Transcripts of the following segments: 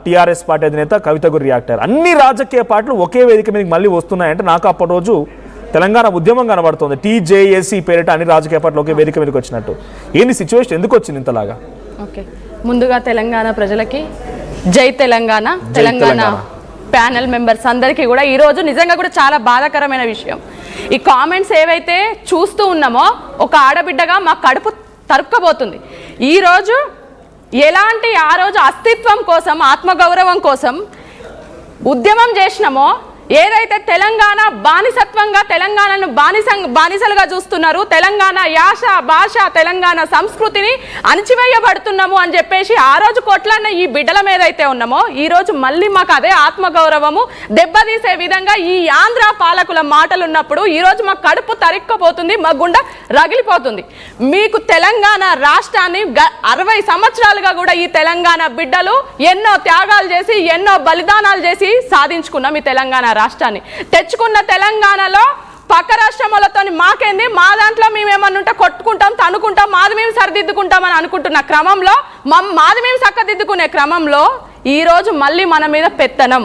TRS party అధినేత కవితకు reactor అన్ని రాజకీయ పార్టీలు ఒకే వేదిక మీదకి మళ్ళీ వస్తున్నాయంటే నాకు అప్పటి రోజు తెలంగాణ ఉద్యమం కనబడుతుంది. టీజేఏసీ పేరిట అన్ని రాజకీయ పార్టీలు ఒకే వేదిక మీదకి వచ్చినట్టు. ఏంది సిచ్యువేషన్, ఎందుకు వచ్చింది ఇంతలాగా? ఓకే, ముందుగా తెలంగాణ ప్రజలకి జై తెలంగాణ. తెలంగాణ ప్యానెల్ మెంబర్స్ అందరికీ కూడా ఈరోజు నిజంగా కూడా చాలా బాధాకరమైన విషయం. ఈ కామెంట్స్ ఏవైతే చూస్తూ ఉన్నామో ఒక ఆడబిడ్డగా మా కడుపు తరుక్కపోతుంది. ఈరోజు ఎలాంటి ఆ రోజు అస్తిత్వం కోసం, ఆత్మగౌరవం కోసం ఉద్యమం చేసినామో, ఏదైతే తెలంగాణ బానిసత్వంగా తెలంగాణను బానిసలుగా చూస్తున్నారు, తెలంగాణ యాస భాష తెలంగాణ సంస్కృతిని అణచివేయబడుతున్నాము అని చెప్పేసి ఆ రోజు కొట్లాడిన ఈ బిడ్డల మీద అయితే ఉన్నామో, ఈరోజు మళ్ళీ మాకు అదే ఆత్మగౌరవము దెబ్బతీసే విధంగా ఈ ఆంధ్ర పాలకుల మాటలు ఉన్నప్పుడు ఈరోజు మా కడుపు తరిక్కపోతుంది, మా గుండె రగిలిపోతుంది. మీకు తెలంగాణ రాష్ట్రాన్ని 60 సంవత్సరాలుగా కూడా ఈ తెలంగాణ బిడ్డలు ఎన్నో త్యాగాలు చేసి ఎన్నో బలిదానాలు చేసి సాధించుకున్నాం. ఈ తెలంగాణ రాష్ట్రాన్ని తెచ్చుకున్న తెలంగాణలో పక్క రాష్ట్రములతో మాకేంది, మా దాంట్లో మేము ఏమన్నా ఉంటే కొట్టుకుంటాం, తనుకుంటాం, మాది మేము సరిదిద్దుకుంటామని అనుకుంటున్న క్రమంలో, మాది మేము చక్కదిద్దుకునే క్రమంలో ఈరోజు మళ్ళీ మన మీద పెత్తనం.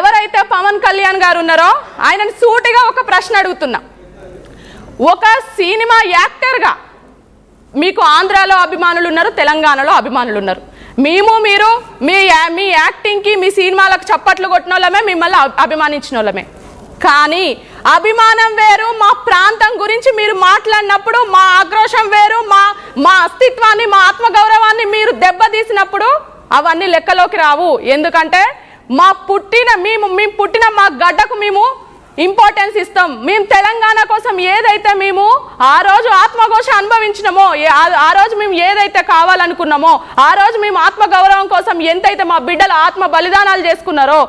ఎవరైతే పవన్ కళ్యాణ్ గారు ఉన్నారో ఆయనని సూటిగా ఒక ప్రశ్న అడుగుతున్నా. ఒక సినిమా యాక్టర్గా మీకు ఆంధ్రాలో అభిమానులు ఉన్నారు, తెలంగాణలో అభిమానులు ఉన్నారు. మీరు మీ యాక్టింగ్కి మీ సినిమాలకు చప్పట్లు కొట్టిన వాళ్ళమే, మిమ్మల్ని అభిమానించిన వాళ్ళమే. కానీ అభిమానం వేరు, మా ప్రాంతం గురించి మీరు మాట్లాడినప్పుడు మా ఆక్రోశం వేరు, మా అస్తిత్వాన్ని మా ఆత్మగౌరవాన్ని మీరు దెబ్బతీసినప్పుడు అవన్నీ లెక్కలోకి రావు. ఎందుకంటే మేము పుట్టిన మా గడ్డకు మేము ఇంపార్టెన్స్ ఇస్తాం. మేము తెలంగాణ కోసం ఏదైతే మేము ఆ రోజు ఆత్మఘోష అనుభవించినామో, ఆ రోజు మేము ఏదైతే కావాలనుకున్నామో, ఆ రోజు మేము ఆత్మగౌరవం కోసం ఎంతైతే మా బిడ్డలు ఆత్మ బలిదానాలు చేసుకున్నారో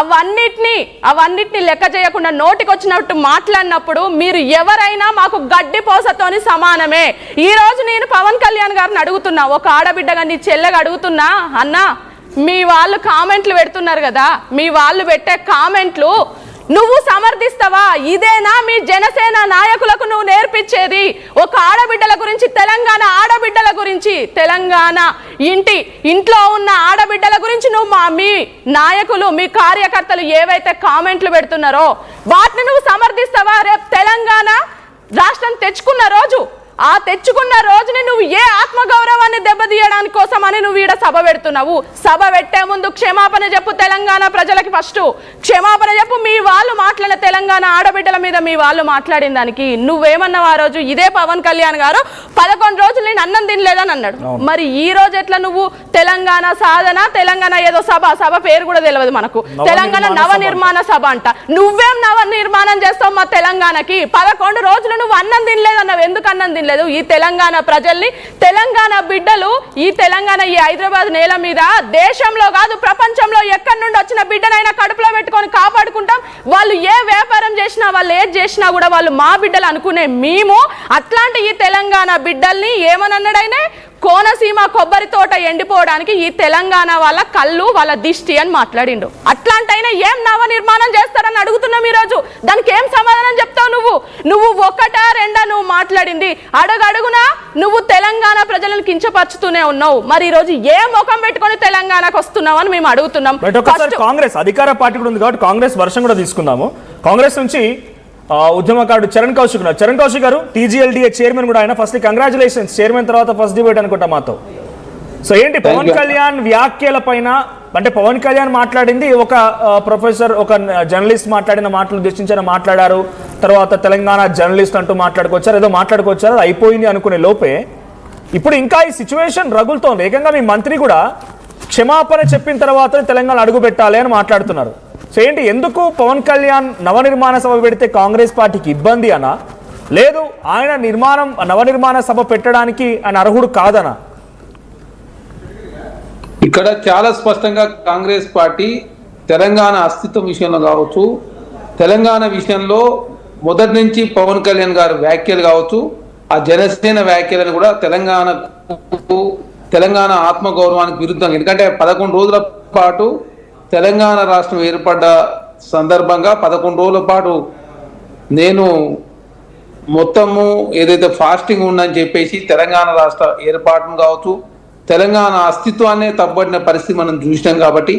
అవన్నిటిని లెక్క చేయకుండా నోటికొచ్చినట్టు మాట్లాడినప్పుడు మీరు ఎవరైనా మాకు గడ్డి పోసతోని సమానమే. ఈ రోజు నేను పవన్ కళ్యాణ్ గారిని అడుగుతున్నా, ఒక ఆడబిడ్డగా నీ చెల్లెగా అడుగుతున్నా, అన్నా మీ వాళ్ళు కామెంట్లు పెడుతున్నారు కదా, మీ వాళ్ళు పెట్టే కామెంట్లు నువ్వు సమర్థిస్తావా? ఇదేనా మీ జనసేన నాయకులకు నువ్వు నేర్పించేది? ఒక ఆడబిడ్డల గురించి, తెలంగాణ ఆడబిడ్డల గురించి, తెలంగాణ ఇంట్లో ఉన్న ఆడబిడ్డల గురించి నువ్వు మీ నాయకులు మీ కార్యకర్తలు ఏవైతే కామెంట్లు పెడుతున్నారో వాటిని నువ్వు సమర్థిస్తావా? రేపు తెలంగాణ రాష్ట్రం తెచ్చుకున్న రోజుని నువ్వు ఏ ఆత్మగౌరవాన్ని దెబ్బతీయడానికి కోసమని నువ్వు ఈడ సభ పెడుతున్నావు. సభ పెట్టే ముందు క్షమాపణ చెప్పు తెలంగాణ ప్రజలకి. ఫస్ట్ క్షమాపణ చెప్పు. మీ వాళ్ళు మాట్లాడిన తెలంగాణ ఆడబిడ్డల మీద మీ వాళ్ళు మాట్లాడిన దానికి నువ్వేమన్నావు ఆ రోజు? ఇదే పవన్ కళ్యాణ్ గారు 11 రోజులు నేను అన్నం తినలేదని అన్నాడు. మరి ఈ రోజు ఎట్లా నువ్వు తెలంగాణ సాధన, తెలంగాణ ఏదో సభ పేరు కూడా తెలియదు మనకు, తెలంగాణ నవనిర్మాణ సభ అంట. నువ్వేం నవనిర్మాణం చేస్తావు మా తెలంగాణకి? 11 రోజులు నువ్వు అన్నం తినలేదన్నావు. ఎందుకు అన్నం తినలేదు? ఈ తెలంగాణ ప్రజల్ని, తెలంగాణ బిడ్డలు, ఈ తెలంగాణ ఈ హైదరాబాద్ నేల మీద దేశంలో కాదు ప్రపంచంలో ఎక్కడి నుండి వచ్చిన బిడ్డనైనా కడుపులో పెట్టుకొని కాపాడుకుంటాం. వాళ్ళు ఏ వ్యాపారం చేసినా, వాళ్ళు ఏది చేసినా కూడా వాళ్ళు మా బిడ్డలు అనుకునే మేము అట్లాంటి ఈ తెలంగాణ బిడ్డల్ని ఏమనన్నాడైనా కోనసీమ కొబ్బరి తోట ఎండిపోవడానికి ఈ తెలంగాణ వాళ్ళ కళ్ళు వాళ్ళ దిష్టి అని మాట్లాడిండు. అట్లాంటైనా ఏం నవనిర్మాణం చేస్తారని అడుగుతున్నాం ఈరోజు. దానికి ఏం సమాధానం చెప్తావు? నువ్వు ఒకటా రెండా నువ్వు మాట్లాడింది? అడుగునా నువ్వు తెలంగాణ ప్రజలను కించపరుచుతూనే ఉన్నావు. మరి ఈ రోజు ఏ ముఖం పెట్టుకొని తెలంగాణకు వస్తున్నావు అని మేము అడుగుతున్నాం. కాంగ్రెస్ అధికార పార్టీ కూడా ఉంది కాబట్టి కాంగ్రెస్ వర్షం కూడా తీసుకుందాము. కాంగ్రెస్ నుంచి ఉద్యమకారుడు చరణ్ కౌశిక్ ఉన్నారు. చరణ్ కౌశిక్ గారు TGLDA చైర్మన్ కూడా ఆయన. ఫస్ట్ కంగ్రాచులేషన్స్, చైర్మన్ తర్వాత ఫస్ట్ డిబేట్ అనుకుంటా మాతో. సో ఏంటి పవన్ కళ్యాణ్ వ్యాఖ్యల పైన, అంటే పవన్ కళ్యాణ్ మాట్లాడింది ఒక ప్రొఫెసర్, ఒక జర్నలిస్ట్ మాట్లాడిన మాటలు ఉద్దేశించిన మాట్లాడారు. తర్వాత తెలంగాణ జర్నలిస్ట్ అంటూ మాట్లాడుకొచ్చారు, ఏదో మాట్లాడుకొచ్చారు, అది అయిపోయింది అనుకునే లోపే ఇప్పుడు ఇంకా ఈ సిచ్యువేషన్ రగులుతోంది. ఏకంగా మీ మంత్రి కూడా క్షమాపణ చెప్పిన తర్వాత తెలంగాణ అడుగు పెట్టాలి అని మాట్లాడుతున్నారు. సో ఏంటి, ఎందుకు పవన్ కళ్యాణ్ నవనిర్మాణ సభ పెడితే కాంగ్రెస్ పార్టీకి ఇబ్బంది అనా, లేదు ఆయన నవనిర్మాణ సభ పెట్టడానికి ఆయన అర్హుడు కాదనా? ఇక్కడ చాలా స్పష్టంగా కాంగ్రెస్ పార్టీ తెలంగాణ అస్తిత్వం విషయంలో కావచ్చు, తెలంగాణ విషయంలో మొదటి నుంచి పవన్ కళ్యాణ్ గారు వ్యాఖ్యలు కావచ్చు, ఆ జనసేన వ్యాఖ్యలను కూడా తెలంగాణ ఆత్మగౌరవానికి విరుద్ధంగా, ఎందుకంటే 11 రోజుల పాటు తెలంగాణ రాష్ట్రం ఏర్పడ్డ సందర్భంగా 11 రోజుల పాటు నేను మొత్తము ఏదైతే ఫాస్టింగ్ ఉందని చెప్పేసి తెలంగాణ రాష్ట్ర ఏర్పాటును కావచ్చు, తెలంగాణ అస్తిత్వాన్నే తప్పబడిన పరిస్థితి మనం చూసినాం. కాబట్టి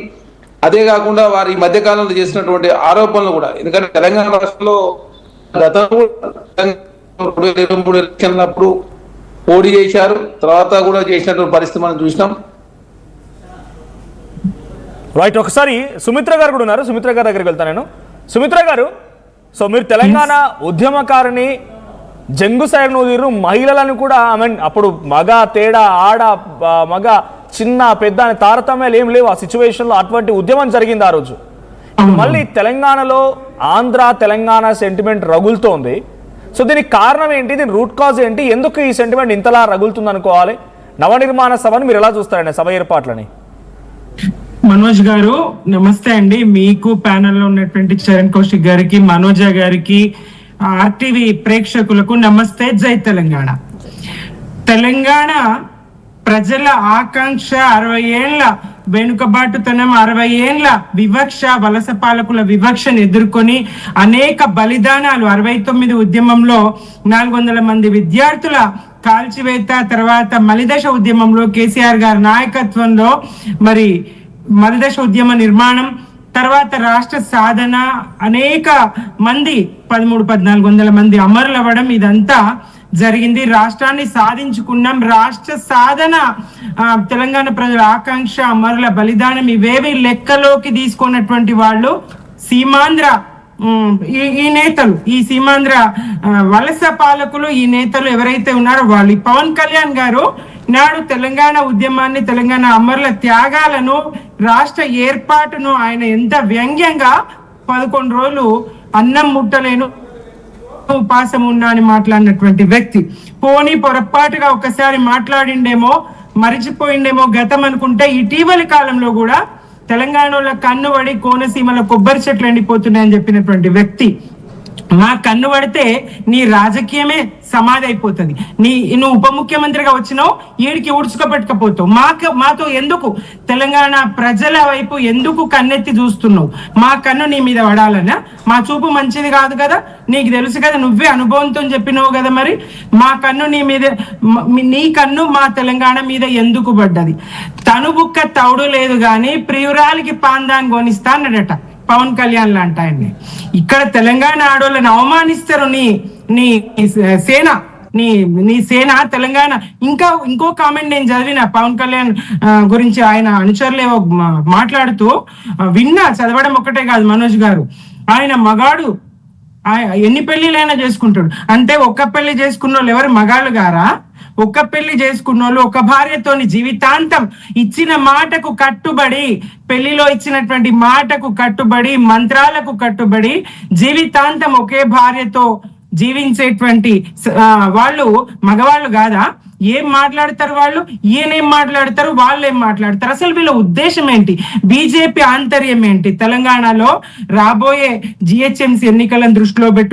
అదే కాకుండా వారు ఈ మధ్య కాలంలో చేసినటువంటి ఆరోపణలు కూడా, ఎందుకంటే తెలంగాణ రాష్ట్రంలో గతంలో 2023 ఎలక్షన్లప్పుడు పోటీ చేశారు, తర్వాత కూడా చేసినటువంటి పరిస్థితి మనం చూసినాం. రైట్, ఒకసారి సుమిత్ర గారు కూడా ఉన్నారు, సుమిత్ర గారి దగ్గరికి వెళ్తాను నేను. సుమిత్ర గారు, సో మీరు తెలంగాణ ఉద్యమకారిని, జంగు సైడ్ నువ్వు మహిళలను కూడా అప్పుడు మగ తేడా, ఆడ మగ, చిన్న పెద్ద అనే తారతమ్యాలు ఏం లేవు ఆ సిచ్యువేషన్లో. అటువంటి ఉద్యమం జరిగింది ఆ రోజు. మళ్ళీ తెలంగాణలో ఆంధ్ర తెలంగాణ సెంటిమెంట్ రగులుతోంది. సో దీనికి కారణం ఏంటి, దీని రూట్ కాజ్ ఏంటి, ఎందుకు ఈ సెంటిమెంట్ ఇంతలా రగులుతుంది అనుకోవాలి? నవనిర్మాణ సభను మీరు ఎలా చూస్తారండి, సభ ఏర్పాట్లని? మనోజ్ గారు నమస్తే అండి. మీకు ప్యానెల్లో ఉన్నటువంటి చరణ్ కౌశిక్ గారికి, మనోజ గారికి, ఆర్టీవీ ప్రేక్షకులకు నమస్తే. జై తెలంగాణ. తెలంగాణ ప్రజల ఆకాంక్ష 60 ఏళ్ల వెనుకబాటుతనం, 60 ఏళ్ల వివక్ష, వలస పాలకుల వివక్షను ఎదుర్కొని అనేక బలిదానాలు, 69 ఉద్యమంలో 400 మంది విద్యార్థుల కాల్చివేత, తర్వాత మలిదశ ఉద్యమంలో కేసీఆర్ గారి నాయకత్వంలో మరి మలిదశ ఉద్యమ నిర్మాణం, తర్వాత రాష్ట్ర సాధన, అనేక మంది 1300-1400 మంది అమరులు అవ్వడం, ఇదంతా జరిగింది. రాష్ట్రాన్ని సాధించుకున్నాం. రాష్ట్ర సాధన, తెలంగాణ ప్రజల ఆకాంక్ష, అమరుల బలిదానం ఇవేవి లెక్కలోకి తీసుకున్నటువంటి వాళ్ళు సీమాంధ్ర ఈ నేతలు, ఈ సీమాంధ్ర వలస పాలకులు, ఈ నేతలు ఎవరైతే ఉన్నారో వాళ్ళు. పవన్ కళ్యాణ్ గారు నాడు తెలంగాణ ఉద్యమాన్ని, తెలంగాణ అమరుల త్యాగాలను, రాష్ట్ర ఏర్పాటును ఆయన ఎంత వ్యంగ్యంగా 11 రోజులు అన్నం ముట్టలేను, ఉపాసం ఉన్నా అని మాట్లాడినటువంటి వ్యక్తి. పోనీ పొరపాటుగా ఒకసారి మాట్లాడిండేమో, మరిచిపోయిండేమో గతం అనుకుంటే, ఇటీవలి కాలంలో కూడా తెలంగాణలో కన్నుబడి కోనసీమల కొబ్బరి చెట్లు ఎండిపోతున్నాయని చెప్పినటువంటి వ్యక్తి. మా కన్ను పడితే నీ రాజకీయమే సమాధి అయిపోతుంది. నువ్వు ఉప ముఖ్యమంత్రిగా వచ్చినావు, ఈడికి ఉడుచుకోపెట్టకపోతావు. మాతో ఎందుకు, తెలంగాణ ప్రజల వైపు ఎందుకు కన్నెత్తి చూస్తున్నావు? మా కన్ను నీ మీద పడాలనా? మా చూపు మంచిది కాదు కదా, నీకు తెలుసు కదా, నువ్వే అనుభవంతో చెప్పినావు కదా. మరి మా కన్ను నీ మీద, నీ కన్ను మా తెలంగాణ మీద ఎందుకు పడ్డది? తనుబుక్క తౌడు లేదు గాని ప్రియురాలికి పాందాన్ని కొనిస్తా అన్నాడట పవన్ కళ్యాణ్ లాంటి ఆయన్ని. ఇక్కడ తెలంగాణ ఆడోళ్ళని అవమానిస్తారు నీ సేన, నీ సేన తెలంగాణ. ఇంకో కామెంట్ నేను చదివిన పవన్ కళ్యాణ్ గురించి, ఆయన అనుచరులేవో మాట్లాడుతూ విన్నా, చదవడం ఒక్కటే కాదు మనోజ్ గారు. ఆయన మగాడు, ఎన్ని పెళ్లిలైనా చేసుకుంటాడు అంటే, ఒక్క పెళ్లి చేసుకున్న వాళ్ళు ఎవరు మగాళ్ళు గారా? ఒక్క పెళ్లి చేసుకున్న వాళ్ళు ఒక భార్యతోని జీవితాంతం ఇచ్చిన మాటకు కట్టుబడి, పెళ్లిలో ఇచ్చినటువంటి మాటకు కట్టుబడి, మంత్రాలకు కట్టుబడి జీవితాంతం ఒకే భార్యతో జీవించేటువంటి వాళ్ళు మగవాళ్ళు కాదా? ఏం మాట్లాడతారు వాళ్ళు, ఈయనేం మాట్లాడతారు, వాళ్ళు ఏం మాట్లాడతారు? అసలు వీళ్ళ ఉద్దేశం ఏంటి? బీజేపీ ఆంతర్యం ఏంటి? తెలంగాణలో రాబోయే జిహెచ్ఎంసీ ఎన్నికలను దృష్టిలో పెట్టు